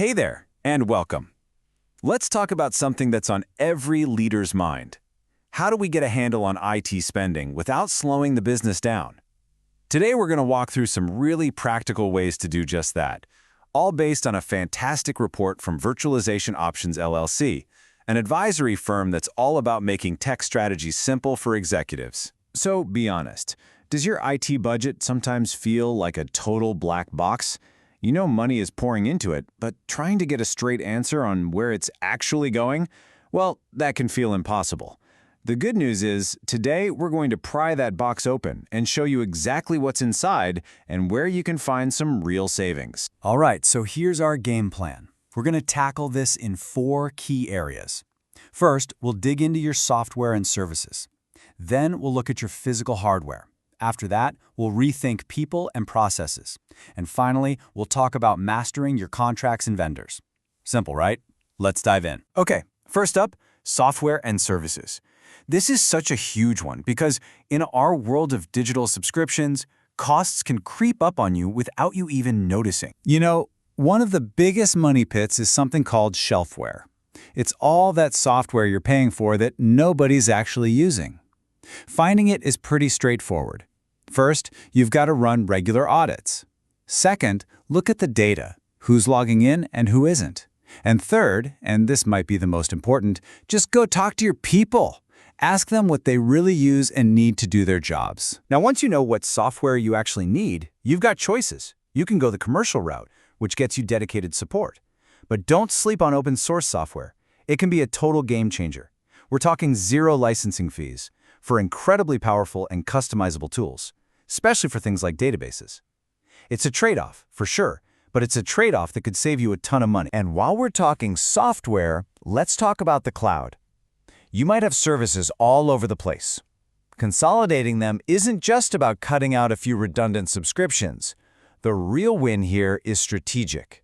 Hey there, and welcome. Let's talk about something that's on every leader's mind. How do we get a handle on IT spending without slowing the business down? Today we're going to walk through some really practical ways to do just that, all based on a fantastic report from Virtualization Options LLC, an advisory firm that's all about making tech strategies simple for executives. So be honest, does your IT budget sometimes feel like a total black box? You know money is pouring into it, but trying to get a straight answer on where it's actually going? Well, that can feel impossible. The good news is, today we're going to pry that box open and show you exactly what's inside and where you can find some real savings. All right, so here's our game plan. We're going to tackle this in 4 key areas. First, we'll dig into your software and services. Then we'll look at your physical hardware. After that, we'll rethink people and processes. And finally, we'll talk about mastering your contracts and vendors. Simple, right? Let's dive in. Okay, first up, software and services. This is such a huge one because in our world of digital subscriptions, costs can creep up on you without you even noticing. You know, one of the biggest money pits is something called shelfware. It's all that software you're paying for that nobody's actually using. Finding it is pretty straightforward. First, you've got to run regular audits. Second, look at the data, who's logging in and who isn't. And third, and this might be the most important, just go talk to your people. Ask them what they really use and need to do their jobs. Now, once you know what software you actually need, you've got choices. You can go the commercial route, which gets you dedicated support. But don't sleep on open source software. It can be a total game changer. We're talking 0 licensing fees for incredibly powerful and customizable tools, especially for things like databases. It's a trade-off, for sure, but it's a trade-off that could save you a ton of money. And while we're talking software, let's talk about the cloud. You might have services all over the place. Consolidating them isn't just about cutting out a few redundant subscriptions. The real win here is strategic.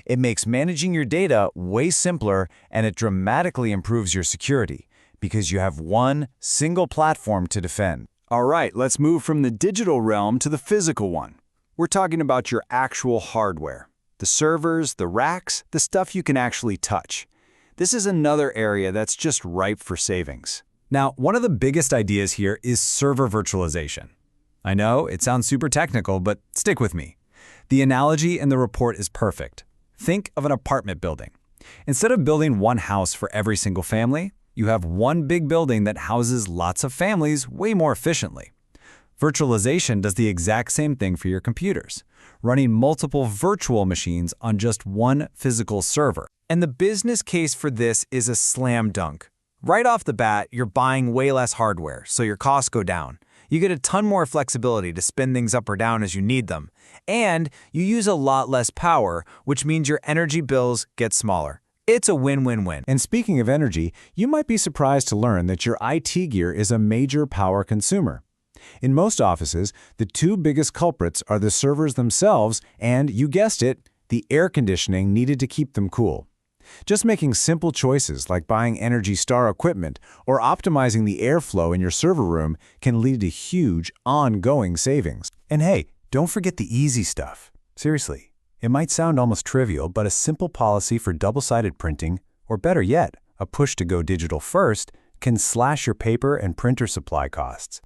It makes managing your data way simpler, and it dramatically improves your security because you have one single platform to defend. All right, let's move from the digital realm to the physical one. We're talking about your actual hardware. The servers, the racks, the stuff you can actually touch. This is another area that's just ripe for savings. Now, one of the biggest ideas here is server virtualization. I know, it sounds super technical, but stick with me. The analogy in the report is perfect. Think of an apartment building. Instead of building one house for every single family, you have one big building that houses lots of families way more efficiently. Virtualization does the exact same thing for your computers, running multiple virtual machines on just one physical server. And the business case for this is a slam dunk. Right off the bat, you're buying way less hardware, so your costs go down. You get a ton more flexibility to spin things up or down as you need them. And you use a lot less power, which means your energy bills get smaller. It's a win-win-win. And speaking of energy, you might be surprised to learn that your IT gear is a major power consumer. In most offices, the 2 biggest culprits are the servers themselves and, you guessed it, the air conditioning needed to keep them cool. Just making simple choices like buying Energy Star equipment or optimizing the airflow in your server room can lead to huge, ongoing savings. And hey, don't forget the easy stuff. Seriously. It might sound almost trivial, but a simple policy for double-sided printing, or better yet, a push to go digital first, can slash your paper and printer supply costs.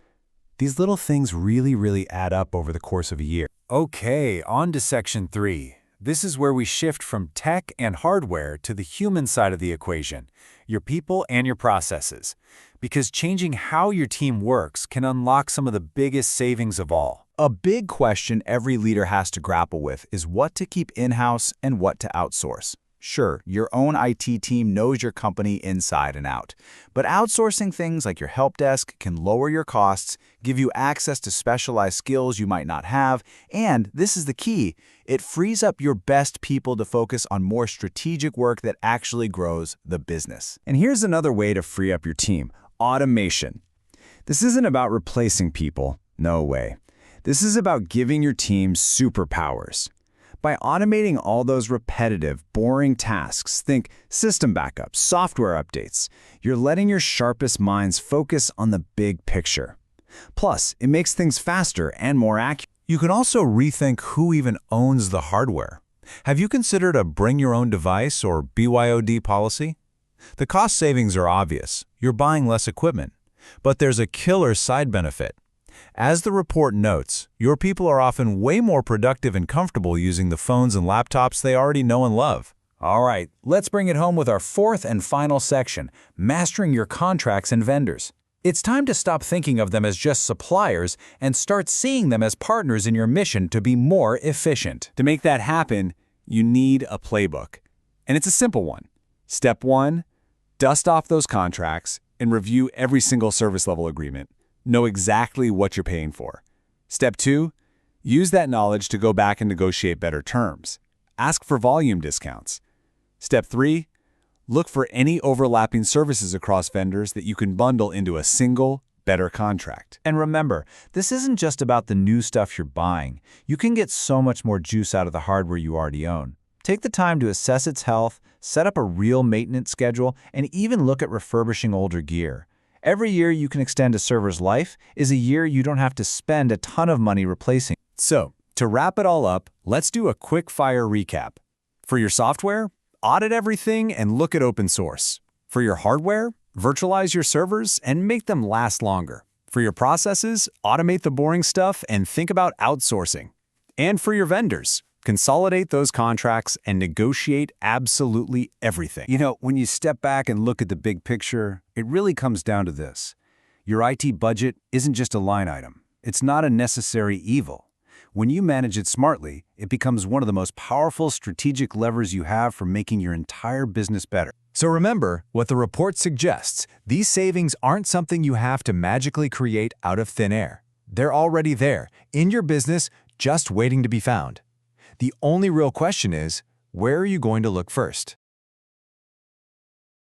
These little things really add up over the course of a year. Okay, on to section 3. This is where we shift from tech and hardware to the human side of the equation, your people and your processes. Because changing how your team works can unlock some of the biggest savings of all. A big question every leader has to grapple with is what to keep in-house and what to outsource. Sure, your own IT team knows your company inside and out, but outsourcing things like your help desk can lower your costs, give you access to specialized skills you might not have, and, this is the key, it frees up your best people to focus on more strategic work that actually grows the business. And here's another way to free up your team: automation. This isn't about replacing people, no way. This is about giving your team superpowers. By automating all those repetitive, boring tasks, think system backups, software updates, you're letting your sharpest minds focus on the big picture. Plus, it makes things faster and more accurate. You can also rethink who even owns the hardware. Have you considered a bring-your-own-device or BYOD policy? The cost savings are obvious. You're buying less equipment. But there's a killer side benefit. As the report notes, your people are often way more productive and comfortable using the phones and laptops they already know and love. All right, let's bring it home with our fourth and final section, mastering your contracts and vendors. It's time to stop thinking of them as just suppliers and start seeing them as partners in your mission to be more efficient. To make that happen, you need a playbook. And it's a simple one. Step 1, dust off those contracts and review every single service level agreement. Know exactly what you're paying for. Step 2, use that knowledge to go back and negotiate better terms. Ask for volume discounts. Step 3, look for any overlapping services across vendors that you can bundle into a single, better contract. And remember, this isn't just about the new stuff you're buying. You can get so much more juice out of the hardware you already own. Take the time to assess its health, set up a real maintenance schedule, and even look at refurbishing older gear. Every year you can extend a server's life is a year you don't have to spend a ton of money replacing. So, to wrap it all up, let's do a quick-fire recap. For your software, audit everything and look at open source. For your hardware, virtualize your servers and make them last longer. For your processes, automate the boring stuff and think about outsourcing. And for your vendors, consolidate those contracts and negotiate absolutely everything. You know, when you step back and look at the big picture, it really comes down to this. Your IT budget isn't just a line item. It's not a necessary evil. When you manage it smartly, it becomes one of the most powerful strategic levers you have for making your entire business better. So remember what the report suggests. These savings aren't something you have to magically create out of thin air. They're already there, in your business, just waiting to be found. The only real question is, where are you going to look first?